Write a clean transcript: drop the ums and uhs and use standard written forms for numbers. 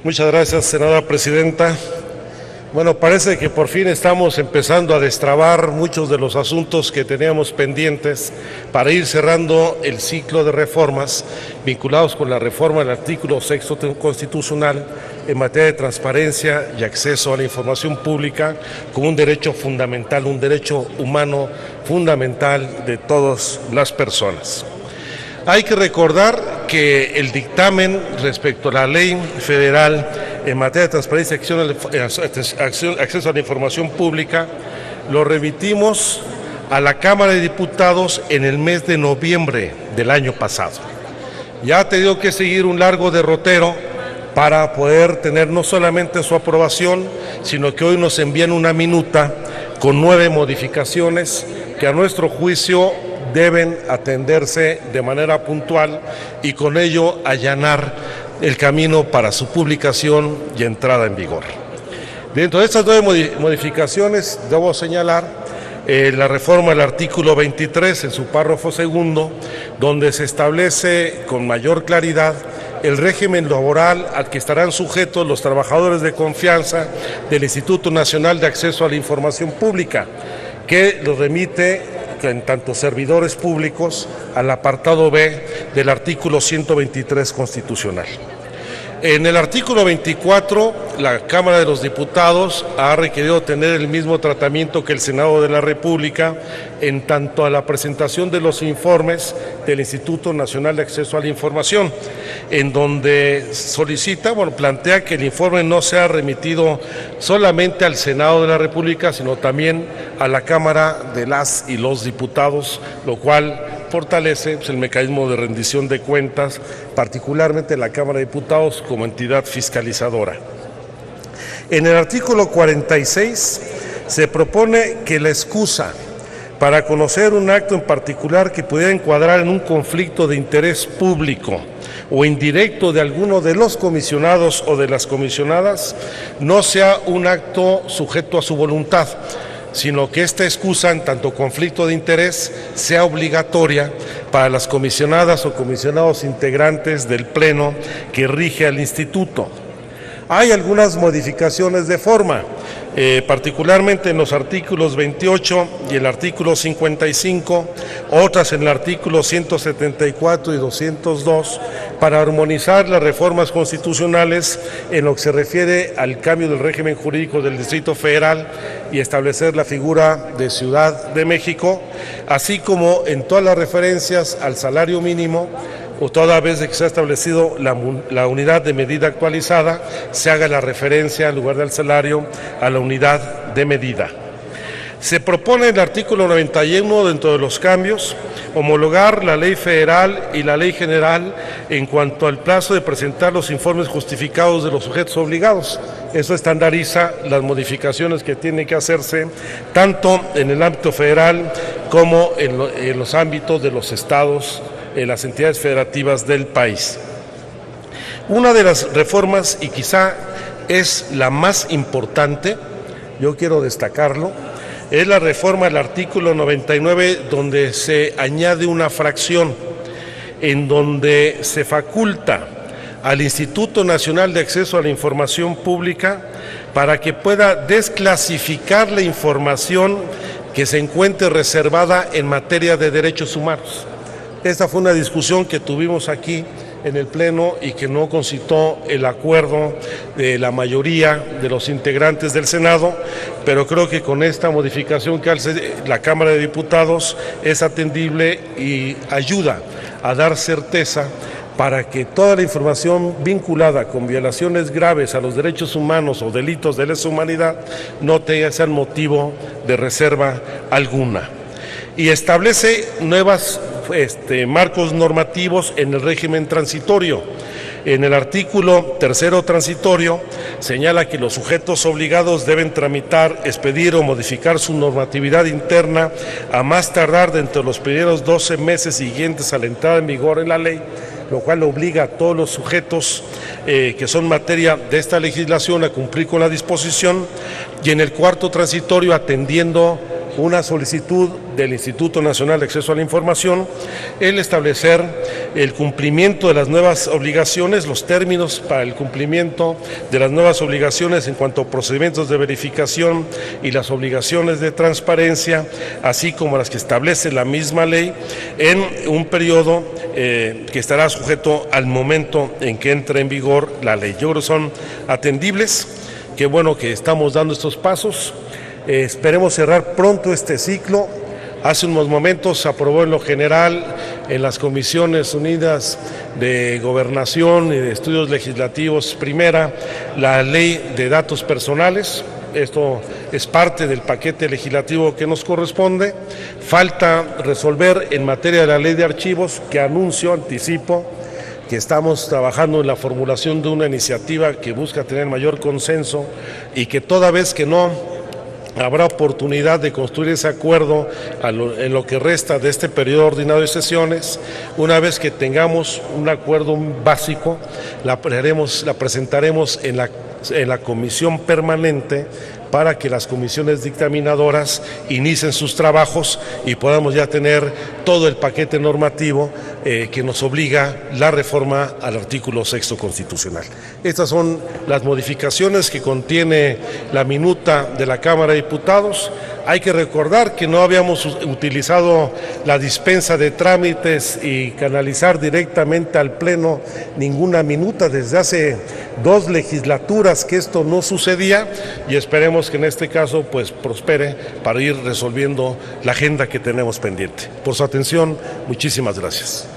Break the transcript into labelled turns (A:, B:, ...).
A: Muchas gracias, senadora presidenta. Bueno, parece que por fin estamos empezando a destrabar muchos de los asuntos que teníamos pendientes para ir cerrando el ciclo de reformas vinculados con la reforma del artículo 6 constitucional en materia de transparencia y acceso a la información pública como un derecho fundamental, un derecho humano fundamental de todas las personas. Hay que recordar que el dictamen respecto a la ley federal en materia de transparencia y acceso a la información pública lo remitimos a la Cámara de Diputados en el mes de noviembre del año pasado. Ya ha tenido que seguir un largo derrotero para poder tener no solamente su aprobación, sino que hoy nos envían una minuta con 9 modificaciones que a nuestro juicio deben atenderse de manera puntual y con ello allanar el camino para su publicación y entrada en vigor. Dentro de estas 9 modificaciones debo señalar la reforma del artículo 23 en su párrafo segundo, donde se establece con mayor claridad el régimen laboral al que estarán sujetos los trabajadores de confianza del Instituto Nacional de Acceso a la Información Pública, que los remite en tanto servidores públicos al apartado B del artículo 123 constitucional. En el artículo 24, la Cámara de los Diputados ha requerido tener el mismo tratamiento que el Senado de la República en tanto a la presentación de los informes del Instituto Nacional de Acceso a la Información, en donde solicita, plantea que el informe no sea remitido solamente al Senado de la República, sino también a la Cámara de las y los Diputados, lo cual fortalece el mecanismo de rendición de cuentas, particularmente la Cámara de Diputados como entidad fiscalizadora. En el artículo 46 se propone que la excusa para conocer un acto en particular que pudiera encuadrar en un conflicto de interés público o indirecto de alguno de los comisionados o de las comisionadas no sea un acto sujeto a su voluntad, sino que esta excusa, en tanto conflicto de interés, sea obligatoria para las comisionadas o comisionados integrantes del Pleno que rige al Instituto. Hay algunas modificaciones de forma, particularmente en los artículos 28 y el artículo 55, otras en el artículo 174 y 202, para armonizar las reformas constitucionales en lo que se refiere al cambio del régimen jurídico del Distrito Federal y establecer la figura de Ciudad de México, así como en todas las referencias al salario mínimo, o toda vez que se ha establecido la unidad de medida actualizada, se haga la referencia en lugar del salario a la unidad de medida. Se propone en el artículo 91, dentro de los cambios, homologar la ley federal y la ley general en cuanto al plazo de presentar los informes justificados de los sujetos obligados. Eso estandariza las modificaciones que tienen que hacerse tanto en el ámbito federal como en los ámbitos de los estados, en las entidades federativas del país. Una de las reformas, y quizá es la más importante, yo quiero destacarlo, es la reforma del artículo 99, donde se añade una fracción en donde se faculta al Instituto Nacional de Acceso a la Información Pública para que pueda desclasificar la información que se encuentre reservada en materia de derechos humanos. Esta fue una discusión que tuvimos aquí en el Pleno y que no concitó el acuerdo de la mayoría de los integrantes del Senado, pero creo que con esta modificación que hace la Cámara de Diputados es atendible y ayuda a dar certeza para que toda la información vinculada con violaciones graves a los derechos humanos o delitos de lesa humanidad no sean motivo de reserva alguna. Y establece nuevas marcos normativos en el régimen transitorio. En el artículo 3 transitorio señala que los sujetos obligados deben tramitar, expedir o modificar su normatividad interna a más tardar dentro de los primeros 12 meses siguientes a la entrada en vigor en la ley, lo cual obliga a todos los sujetos que son materia de esta legislación a cumplir con la disposición. Y en el 4 transitorio, atendiendo una solicitud del Instituto Nacional de Acceso a la Información el establecer el cumplimiento de las nuevas obligaciones, los términos para el cumplimiento de las nuevas obligaciones en cuanto a procedimientos de verificación y las obligaciones de transparencia, así como las que establece la misma ley, en un periodo que estará sujeto al momento en que entre en vigor la ley. Yo creo que son atendibles, qué bueno que estamos dando estos pasos, esperemos cerrar pronto este ciclo. Hace unos momentos se aprobó en lo general en las Comisiones Unidas de Gobernación y de Estudios Legislativos Primera la Ley de Datos Personales. Esto es parte del paquete legislativo que nos corresponde. Falta resolver en materia de la Ley de Archivos, que anticipo, que estamos trabajando en la formulación de una iniciativa que busca tener mayor consenso y que toda vez que no habrá oportunidad de construir ese acuerdo en lo que resta de este periodo ordinario de sesiones. Una vez que tengamos un acuerdo básico, la presentaremos en la comisión permanente para que las comisiones dictaminadoras inicien sus trabajos y podamos ya tener todo el paquete normativo que nos obliga la reforma al artículo 6º constitucional. Estas son las modificaciones que contiene la minuta de la Cámara de Diputados. Hay que recordar que no habíamos utilizado la dispensa de trámites y canalizar directamente al Pleno ninguna minuta desde hace 2 legislaturas que esto no sucedía, y esperemos que en este caso pues prospere para ir resolviendo la agenda que tenemos pendiente. Por su atención, muchísimas gracias.